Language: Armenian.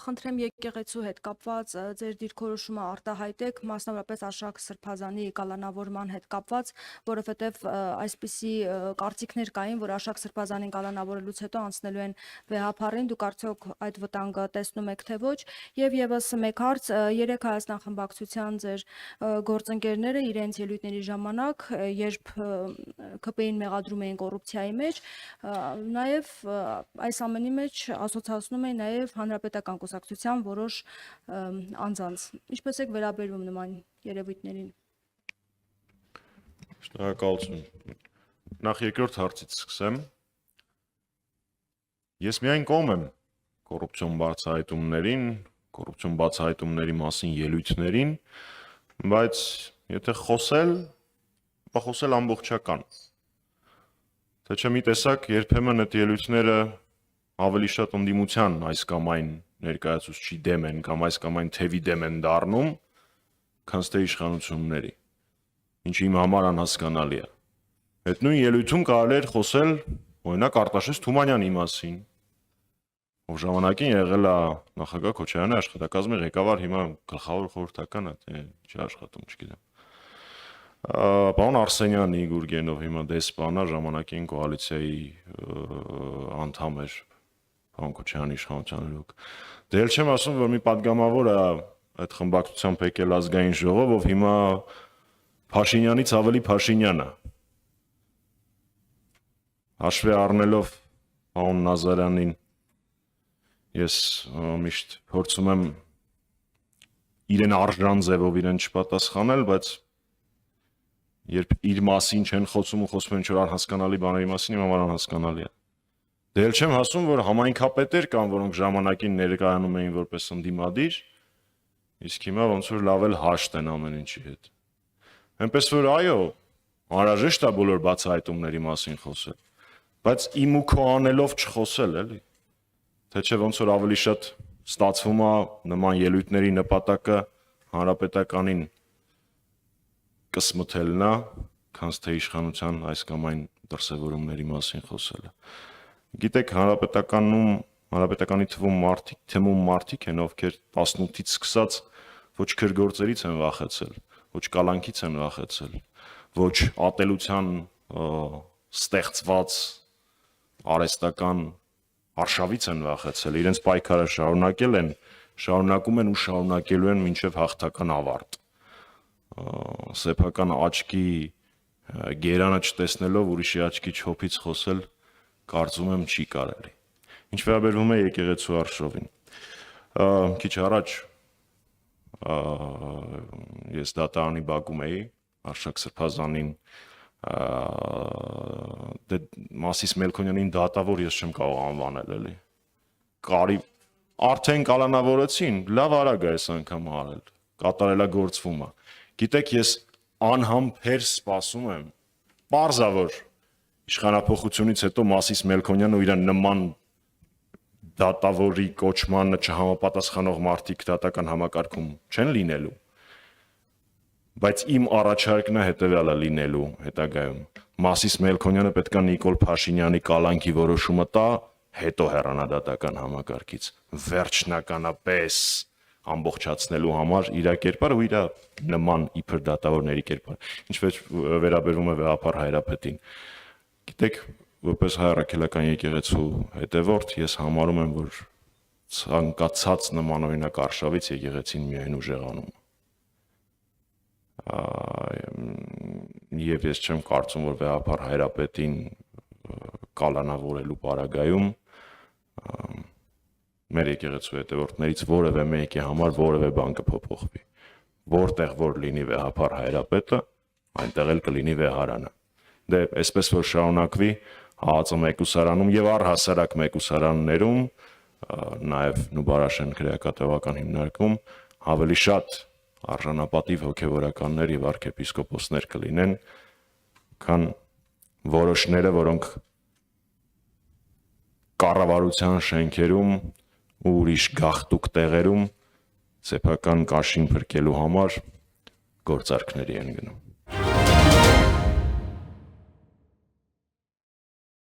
խնդրեմ եկեղեցու հետ կապված ձեր դիրքորոշումը արտահայտեք, մասնավորապես Արշակ Սրբազանի կալանավորման հետ կապված, որովհետև այսպիսի կարծիքներ կային, որ Արշակ Սրբազանին կալանավորելուց հետո անցնելու են վեհափառին, դուք արդյոք այդ վտանգը տեսնում եք թե ոչ, եւ եւս մեկ հարց, երեք Հայաստան խմբակցության ձեր գործընկերները իրենց ելույթների ժամանակ, երբ ԿՊ-ին մեղադրում էին կոռուպցիայի մեջ, նաեւ այս ամենի մեջ ասոցացնում էին նաեւ հանրապետական կուսակցության որոշ անձանց։ Ինչպես եք վերաբերվում նման երևույթներին։ Շնորհակալություն։ Նախ երկրորդ հարցից սկսեմ։ Ես միայն կողմ եմ կոռուպցիոն բացահայտումների մասին ելույթներին, բայց եթե խոսել ամբողջական։ Թե չէ մի տեսակ երբեմն այդ ելույթները ավելի շատ ընդդիմության այս կամ այն ներկայացուցչի դեմ են կամ այս կամ այն թևի դեմ են դառնում, քան թե իշխանությունների, ինչը իմ համար անհասկանալի է։ Այդ նույն ելույթում կարելի էր խոսել օրինակ Արտաշես Թումանյանի մասին, ով ժամանակին եղել է նախագահ Քոչարյանի աշխատակազմի ղեկավար, հիմա գլխավոր խորհրդական է, թե չի աշխատում, չգիտեմ։ Պարոն Արսենյանի Գուրգենով հիմա դեսպան է, ժամանակին կոալիցիայի անդամ էր պարոն Քոչարյանի իշխանության օրոք։ Դե էլ չեմ ասում, որ մի падգամավոր է այդ խմբակցությամբ եկել ազգային ժողով, ով հիմա Փաշինյանից ավելի Փաշինյան է։ Հաշվի առնելով պարոն Նազարյանին, ես միշտ փորձում եմ իրեն արժան ձևով իրեն չպատասխանել, բայց երբ իր մասին չեն խոսում ու խոսում են ինչ-որ անհասկանալի բաների մասին, իմ համար անհասկանալի է։ Դե էլ չեմ ասում, որ համայնքապետեր կան, որոնք ժամանակին ներկայանում էին որպես ընդդիմադիր, իսկ հիմա ոնց որ լավ էլ հաշտ են ամեն ինչի հետ։ Այնպես որ այո, անհրաժեշտ է բոլոր բացահայտումների մասին խոսել, բայց իմ ու քո անելով չխոսել, էլի։ Թե չէ ոնց որ ավելի շատ ստացվում է նման ելույթների նպատակը հանրապետականին կսմթելն է, քան թե իշխանության այս կամ այն դրսևորումների մասին խոսելը։ Գիտեք, հանրապետականի թվում մարդիկ են, ովքեր 18-ից սկսած ոչ քրգործերից են վախեցել, ոչ կալանքից են վախեցել, ոչ ատելության ստեղծված արհեստական արշավից են վախեցել, իրենց պայքարը շարունակել են, շարունակում են ու շարունակելու են մինչև հաղթական ավարտ։ Սեփական աչքի գերանը չտեսնելով ուրիշի աչքի չոփից խոսել, կարծում եմ չի կարելի։ Ինչ վերաբերվում է եկեղեցու արշավին։ Քիչ առաջ ես դատարանի բակում էի, Արշակ Սրբազանին դե Մասիս Մելքոնյանին դատավոր ես չեմ կարող անվանել, էլի։ Արդեն կալանավորեցին, լավ արագ է այս անգամ արել, կատարելագործվում է։ Գիտեք, ես անհամբեր սպասում եմ, պարզավոր իշխանափոխությունից հետո Մասիս Մելքոնյանը ու իր նման դատավորի կոչմանը չհամապատասխանող մարդիկ դատական համակարգում չեն լինելու։ Բայց իմ առաջարկն է հետևյալը լինելու հետագայում։ Մասիս Մելքոնյանը պետք է Նիկոլ Փաշինյանի կալանքի որոշումը տա, հետո հեռանա դատական համակարգից։ Վերջնականապես ամբողջացնելու համար իր կերպարը ու իր նման իբր դատավորների կերպարը։ Ինչ վերաբերվում է վեհափառ Հայրապետին։ Գիտեք, որպես հայ առաքելական եկեղեցու հետևորդ, ես համարում եմ, որ ցանկացած նմանօրինակ արշավից եկեղեցին միայն ուժեղանում։ Եվ ես չեմ կարծում, որ վեհափառ Հայրապետին կալանավորելու պարագայում մեր եկեղեցու հետևորդներից որևէ մեկի համար որևէ բան կփոփոխվի։ Որտեղ որ լինի վեհափառ Հայրապետը, այնտեղ էլ կլինի վեհարանը։ Դե այսպես որ շարունակվի ՀԱԱԾ մեկուսարանում եւ առհասարակ մեկուսարաններում, նաեւ Նուբարաշեն քրեակատեվական հիմնարկում ավելի շատ արժանապատիվ հոգևորականներ եւ arczepiskoposներ կլինեն, քան որոշները, որոնք կառավարության շենքերում ու ուրիշ գաղտուկ տեղերում սեփական կաշին փրկելու համար գործարքների են գնում։